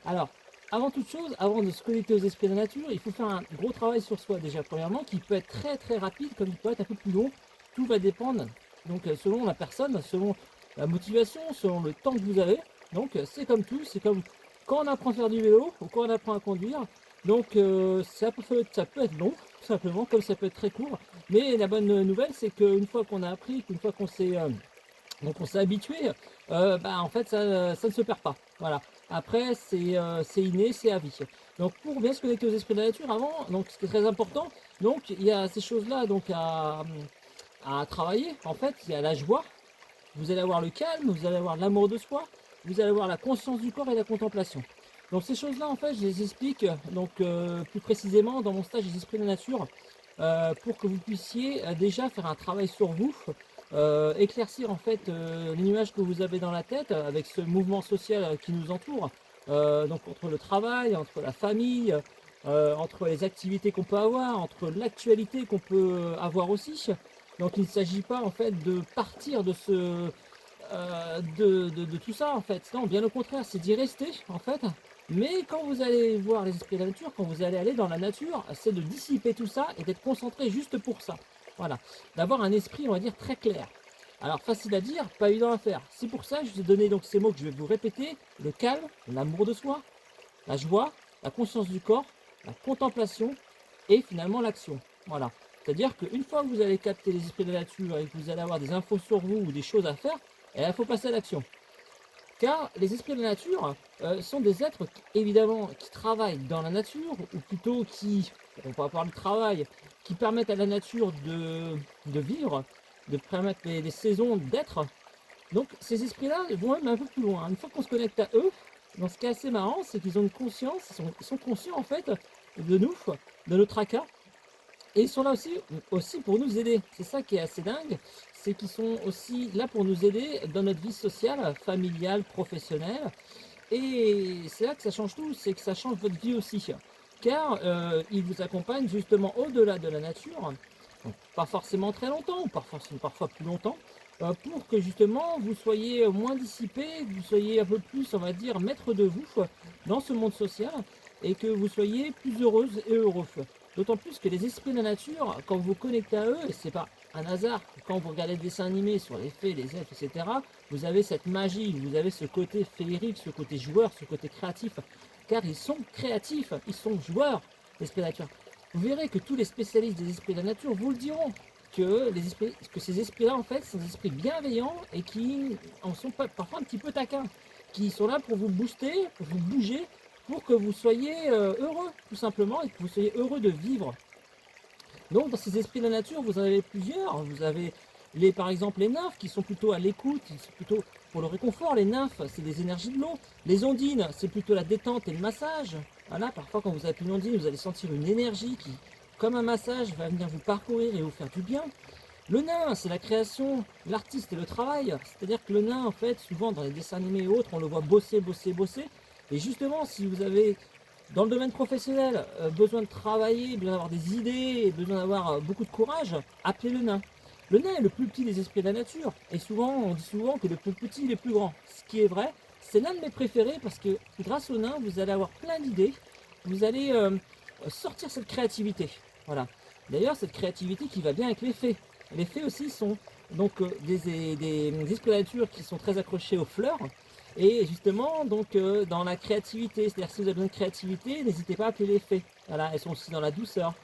Alors, avant toute chose, avant de se connecter aux esprits de la nature, il faut faire un gros travail sur soi déjà, premièrement, qui peut être très très rapide, comme il peut être un peu plus long. Tout va dépendre, donc selon la personne, selon la motivation, selon le temps que vous avez. Donc c'est comme tout, c'est comme quand on apprend à faire du vélo ou quand on apprend à conduire. Donc ça peut être long, tout simplement, comme ça peut être très court. Mais la bonne nouvelle, c'est qu'une fois qu'on a appris, qu'une fois qu'on s'est donc on s'est habitué, bah, en fait ça ne se perd pas. Voilà. Après c'est inné, c'est à vie. Donc pour bien se connecter aux esprits de la nature avant, donc ce qui est très important, donc il y a ces choses-là donc à travailler. En fait, il y a la joie, vous allez avoir le calme, vous allez avoir l'amour de soi, vous allez avoir la conscience du corps et la contemplation. Donc ces choses-là, en fait, je les explique donc plus précisément dans mon stage des esprits de la nature pour que vous puissiez déjà faire un travail sur vous, éclaircir en fait les nuages que vous avez dans la tête avec ce mouvement social qui nous entoure. Donc entre le travail, entre la famille, entre les activités qu'on peut avoir, entre l'actualité qu'on peut avoir aussi. Donc il ne s'agit pas en fait de partir de ce de tout ça en fait. Non, bien au contraire, c'est d'y rester en fait. Mais quand vous allez voir les esprits de la nature, quand vous allez aller dans la nature, c'est de dissiper tout ça et d'être concentré juste pour ça. Voilà, d'avoir un esprit, on va dire, très clair. Alors facile à dire, pas évident à faire. C'est pour ça que je vous ai donné donc ces mots que je vais vous répéter: le calme, l'amour de soi, la joie, la conscience du corps, la contemplation et finalement l'action. Voilà. C'est-à-dire qu'une fois que vous allez capter les esprits de la nature et que vous allez avoir des infos sur vous ou des choses à faire, il faut passer à l'action. Car les esprits de la nature sont des êtres qui, évidemment, qui travaillent dans la nature, ou plutôt qui, on va parler de travail, qui permettent à la nature de vivre, de permettre les saisons d'être. Donc ces esprits-là vont même un peu plus loin. Une fois qu'on se connecte à eux, dans ce qui est assez marrant, c'est qu'ils ont une conscience, ils sont conscients en fait de nous, de notre tracas, et ils sont là aussi pour nous aider. C'est ça qui est assez dingue, c'est qu'ils sont aussi là pour nous aider dans notre vie sociale, familiale, professionnelle. Et c'est là que ça change tout, c'est que ça change votre vie aussi. Car ils vous accompagnent justement au-delà de la nature, donc pas forcément très longtemps, parfois plus longtemps, pour que justement vous soyez moins dissipé, que vous soyez un peu plus, on va dire, maître de vous dans ce monde social et que vous soyez plus heureuse et heureux. D'autant plus que les esprits de la nature, quand vous vous connectez à eux, et c'est pas un hasard, quand vous regardez des dessins animés sur les fées, les elfes, etc., vous avez cette magie, vous avez ce côté féerique, ce côté joueur, ce côté créatif, car ils sont créatifs, ils sont joueurs, l'esprit de la nature. Vous verrez que tous les spécialistes des esprits de la nature vous le diront, que ces esprits-là, en fait, sont des esprits bienveillants et qui en sont parfois un petit peu taquins, qui sont là pour vous booster, pour vous bouger, pour que vous soyez heureux, tout simplement, et que vous soyez heureux de vivre. Donc dans ces esprits de la nature, vous en avez plusieurs. Vous avez par exemple les nymphes qui sont plutôt à l'écoute, qui sont plutôt pour le réconfort. Les nymphes, c'est des énergies de l'eau. Les ondines, c'est plutôt la détente et le massage. Voilà, parfois quand vous avez une ondine, vous allez sentir une énergie qui, comme un massage, va venir vous parcourir et vous faire du bien. Le nain, c'est la création, l'artiste et le travail. C'est-à-dire que le nain, en fait, souvent dans les dessins animés et autres, on le voit bosser, bosser, bosser. Et justement, si vous avez dans le domaine professionnel, besoin de travailler, besoin d'avoir des idées, besoin d'avoir beaucoup de courage, appelez le nain. Le nain est le plus petit des esprits de la nature. Et souvent, on dit souvent que le plus petit est le plus grand. Ce qui est vrai, c'est l'un de mes préférés parce que grâce au nain, vous allez avoir plein d'idées. Vous allez sortir cette créativité. Voilà. D'ailleurs, cette créativité qui va bien avec les fées. Les fées aussi sont donc des esprits de la nature qui sont très accrochés aux fleurs. Et justement, donc dans la créativité, c'est-à-dire si vous avez besoin de créativité, n'hésitez pas à appeler les fées. Voilà, elles sont aussi dans la douceur.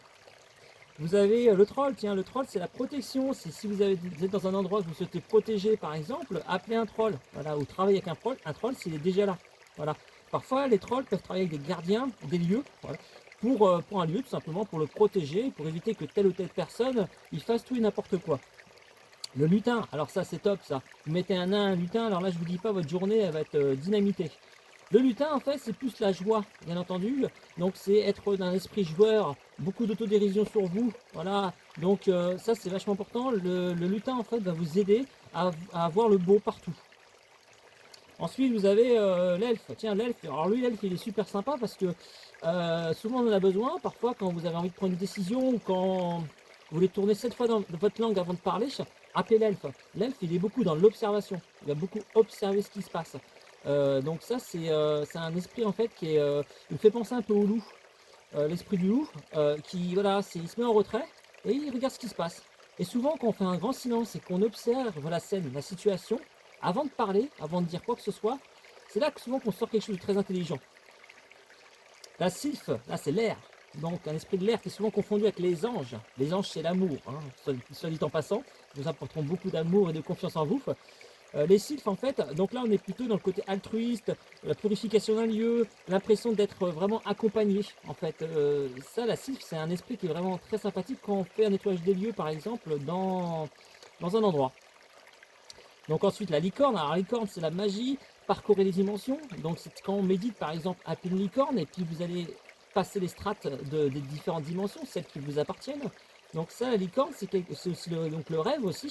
Vous avez le troll, tiens, le troll c'est la protection. C'est si vous êtes dans un endroit que vous souhaitez protéger par exemple, appelez un troll. Voilà, ou travaillez avec un troll s'il est déjà là. Voilà. Parfois les trolls peuvent travailler avec des gardiens des lieux, voilà, pour un lieu tout simplement pour le protéger, pour éviter que telle ou telle personne il fasse tout et n'importe quoi. Le lutin, alors ça c'est top ça. Vous mettez un nain, un lutin, alors là je vous dis pas votre journée elle va être dynamitée. Le lutin en fait c'est plus la joie, bien entendu. Donc c'est être d'un esprit joueur, beaucoup d'autodérision sur vous. Voilà, donc ça c'est vachement important. Le lutin en fait va vous aider à avoir le beau partout. Ensuite vous avez l'elfe. Tiens l'elfe, alors lui l'elfe il est super sympa parce que souvent on en a besoin. Parfois quand vous avez envie de prendre une décision ou quand vous voulez tourner 7 fois dans votre langue avant de parler, appelez l'elfe. L'elfe il est beaucoup dans l'observation. Il va beaucoup observer ce qui se passe. Donc ça, c'est un esprit en fait il me fait penser un peu au loup, l'esprit du loup, qui voilà, il se met en retrait et il regarde ce qui se passe. Et souvent, quand on fait un grand silence et qu'on observe la scène, la situation, avant de parler, avant de dire quoi que ce soit, c'est là que souvent qu'on sort quelque chose de très intelligent. La sylphe, là c'est l'air. Donc un esprit de l'air qui est souvent confondu avec les anges. Les anges c'est l'amour, hein, soit dit en passant. Nous apporterons beaucoup d'amour et de confiance en vous. Les sylphes en fait, donc là on est plutôt dans le côté altruiste, la purification d'un lieu, l'impression d'être vraiment accompagné. En fait, ça la sylphe c'est un esprit qui est vraiment très sympathique quand on fait un nettoyage des lieux par exemple dans un endroit. Donc ensuite la licorne, alors la licorne c'est la magie, parcourir les dimensions, donc c'est quand on médite par exemple à une licorne et puis vous allez passer les strates des différentes dimensions, celles qui vous appartiennent. Donc ça la licorne c'est aussi donc le rêve aussi,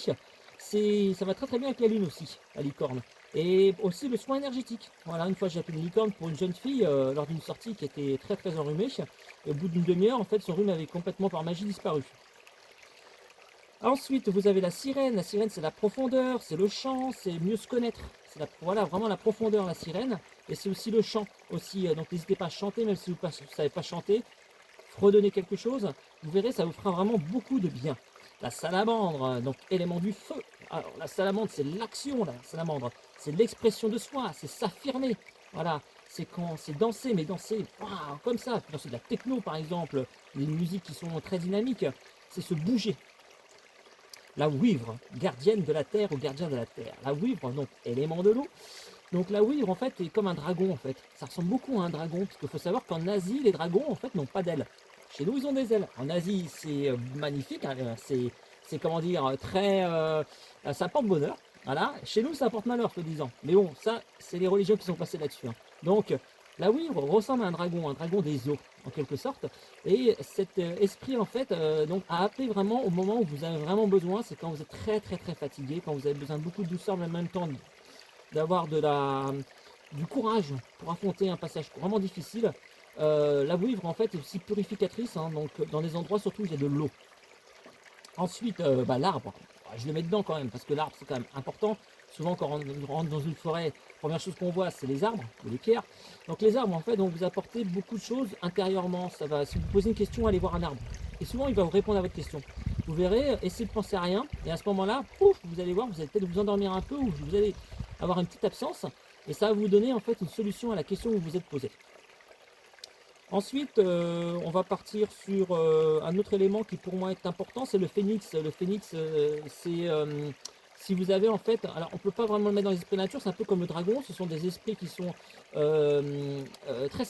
ça va très très bien avec la lune aussi, la licorne. Et aussi le soin énergétique. Voilà, une fois j'ai appelé une licorne pour une jeune fille lors d'une sortie qui était très très enrhumée. Et au bout d'une demi-heure, en fait, son rhume avait complètement par magie disparu. Ensuite, vous avez la sirène. La sirène, c'est la profondeur, c'est le chant, c'est mieux se connaître. C'est voilà, vraiment la profondeur, la sirène. Et c'est aussi le chant. Aussi. Donc n'hésitez pas à chanter, même si vous ne savez pas chanter. Fredonner quelque chose. Vous verrez, ça vous fera vraiment beaucoup de bien. La salamandre, donc élément du feu. Alors, la salamandre, c'est l'action, la salamandre. C'est l'expression de soi, c'est s'affirmer. Voilà, c'est danser, mais danser comme ça. Danser de la techno, par exemple. Des musiques qui sont très dynamiques. C'est se bouger. La Wivre, gardienne de la terre ou gardien de la terre. La Wivre, donc élément de l'eau. Donc la Wivre en fait est comme un dragon en fait. Ça ressemble beaucoup à un dragon parce qu'il faut savoir qu'en Asie les dragons en fait n'ont pas d'ailes. Chez nous ils ont des ailes. En Asie c'est magnifique, hein, c'est comment dire très, ça porte bonheur. Voilà. Chez nous ça porte malheur soi-disant. Mais bon ça c'est les religions qui sont passées là-dessus. Hein. Donc la Wivre ressemble à un dragon des eaux en quelque sorte. Et cet esprit en fait donc a appelé vraiment au moment où vous avez vraiment besoin, c'est quand vous êtes très très très fatigué, quand vous avez besoin de beaucoup de douceur, mais en même temps d'avoir du courage pour affronter un passage vraiment difficile. La Wivre en fait est aussi purificatrice, hein, donc dans des endroits surtout où il y a de l'eau. Ensuite, l'arbre, je le mets dedans quand même, parce que l'arbre c'est quand même important. Souvent quand on rentre dans une forêt, première chose qu'on voit c'est les arbres, ou les pierres. Donc les arbres en fait vont vous apporter beaucoup de choses intérieurement. Ça va, si vous posez une question, allez voir un arbre. Et souvent il va vous répondre à votre question. Vous verrez, essayez de penser à rien, et à ce moment-là, pouf, vous allez voir, vous allez peut-être vous endormir un peu, ou vous allez avoir une petite absence, et ça va vous donner en fait une solution à la question que vous vous êtes posée. Ensuite, on va partir sur un autre élément qui pour moi est important, c'est le phénix. Le phénix, c'est si vous avez en fait, alors on ne peut pas vraiment le mettre dans les esprits de nature, c'est un peu comme le dragon, ce sont des esprits qui sont très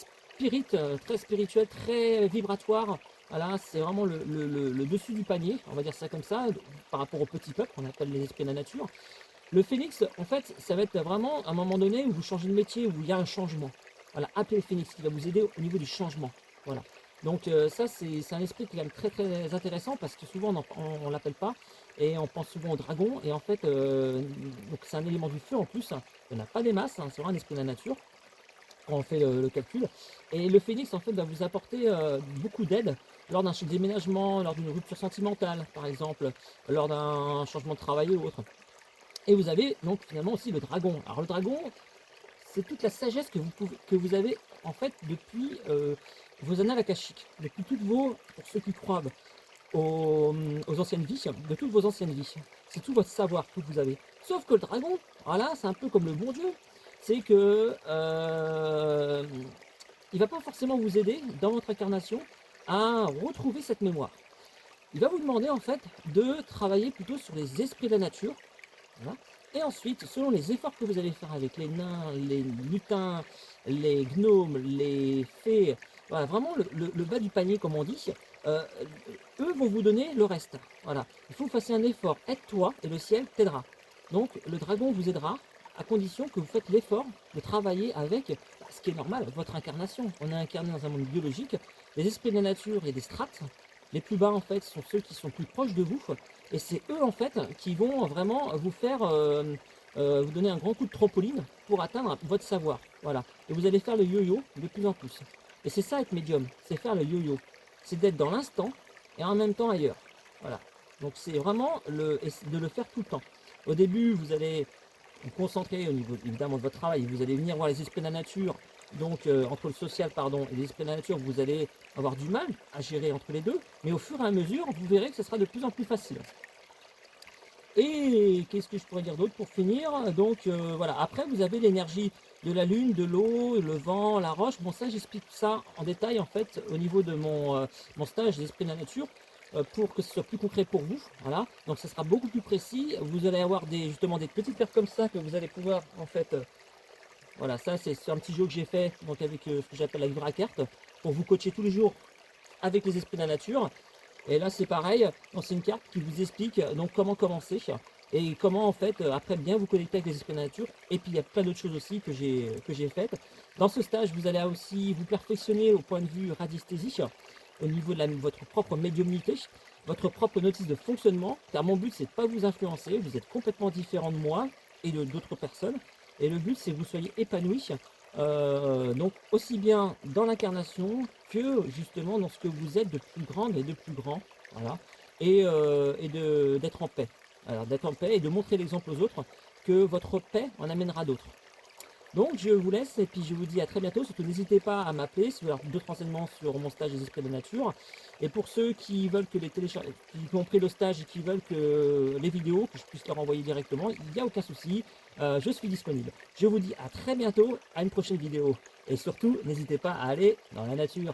très spirituels, très vibratoires. Voilà, c'est vraiment le dessus du panier, on va dire ça comme ça, par rapport au petit peuple qu'on appelle les esprits de la nature. Le phénix, en fait, ça va être vraiment un moment donné où vous changez de métier, où il y a un changement. Voilà, appelez le phénix qui va vous aider au niveau du changement. Voilà. Donc ça, c'est un esprit qui est quand même très très intéressant parce que souvent on ne l'appelle pas et on pense souvent au dragon. Et en fait, donc c'est un élément du feu en plus. Il n'y en a pas des masses, hein, c'est vraiment un esprit de la nature quand on fait le calcul. Et le phénix, en fait, va vous apporter beaucoup d'aide lors d'un déménagement, lors d'une rupture sentimentale, par exemple, lors d'un changement de travail ou autre. Et vous avez donc finalement aussi le dragon. Alors le dragon, c'est toute la sagesse que vous avez en fait depuis vos annales akashiques, depuis toutes vos, pour ceux qui croient aux anciennes vies, de toutes vos anciennes vies. C'est tout votre savoir que vous avez. Sauf que le dragon, voilà, c'est un peu comme le bon Dieu. C'est que il va pas forcément vous aider dans votre incarnation à retrouver cette mémoire. Il va vous demander en fait de travailler plutôt sur les esprits de la nature. Voilà. Et ensuite, selon les efforts que vous allez faire avec les nains, les lutins, les gnomes, les fées, voilà, vraiment le bas du panier comme on dit, euh, eux vont vous donner le reste. Voilà. Il faut que vous fassiez un effort, aide-toi et le ciel t'aidera. Donc le dragon vous aidera à condition que vous faites l'effort de travailler avec ce qui est normal, votre incarnation. On est incarné dans un monde biologique, les esprits de la nature et des strates. Les plus bas en fait sont ceux qui sont plus proches de vous. Et c'est eux en fait qui vont vraiment vous faire vous donner un grand coup de trampoline pour atteindre votre savoir. Voilà. Et vous allez faire le yo-yo de plus en plus. Et c'est ça être médium, c'est faire le yo-yo. C'est d'être dans l'instant et en même temps ailleurs. Voilà. Donc c'est vraiment de le faire tout le temps. Au début, vous allez vous concentrer au niveau évidemment de votre travail, vous allez venir voir les esprits de la nature, donc entre le social pardon et les esprits de la nature, vous allez avoir du mal à gérer entre les deux, mais au fur et à mesure, vous verrez que ce sera de plus en plus facile. Et qu'est-ce que je pourrais dire d'autre pour finir? Donc voilà, après vous avez l'énergie de la lune, de l'eau, le vent, la roche. Bon ça j'explique ça en détail en fait au niveau de mon stage d'esprit de la nature pour que ce soit plus concret pour vous. Voilà, donc ça sera beaucoup plus précis. Vous allez avoir justement des petites paires comme ça que vous allez pouvoir en fait, voilà, ça c'est un petit jeu que j'ai fait donc avec ce que j'appelle la livre à carte pour vous coacher tous les jours avec les esprits de la nature. Et là, c'est pareil, c'est une carte qui vous explique donc comment commencer et comment en fait après bien vous connecter avec les esprits de la nature. Et puis il y a plein d'autres choses aussi que j'ai faites. Dans ce stage, vous allez aussi vous perfectionner au point de vue radiesthésie, au niveau de votre propre médiumnité, votre propre notice de fonctionnement. Car mon but, c'est de ne pas vous influencer. Vous êtes complètement différent de moi et de d'autres personnes. Et le but, c'est que vous soyez épanoui. Donc aussi bien dans l'incarnation que justement dans ce que vous êtes de plus grande et de plus grand, voilà, et d'être en paix. Alors d'être en paix et de montrer l'exemple aux autres que votre paix en amènera d'autres. Donc je vous laisse et puis je vous dis à très bientôt. Surtout n'hésitez pas à m'appeler si vous avez d'autres renseignements sur mon stage des esprits de nature. Et pour ceux qui veulent que qui ont pris le stage et qui veulent que les vidéos, que je puisse leur envoyer directement, il n'y a aucun souci. Je suis disponible. Je vous dis à très bientôt, à une prochaine vidéo. Et surtout, n'hésitez pas à aller dans la nature.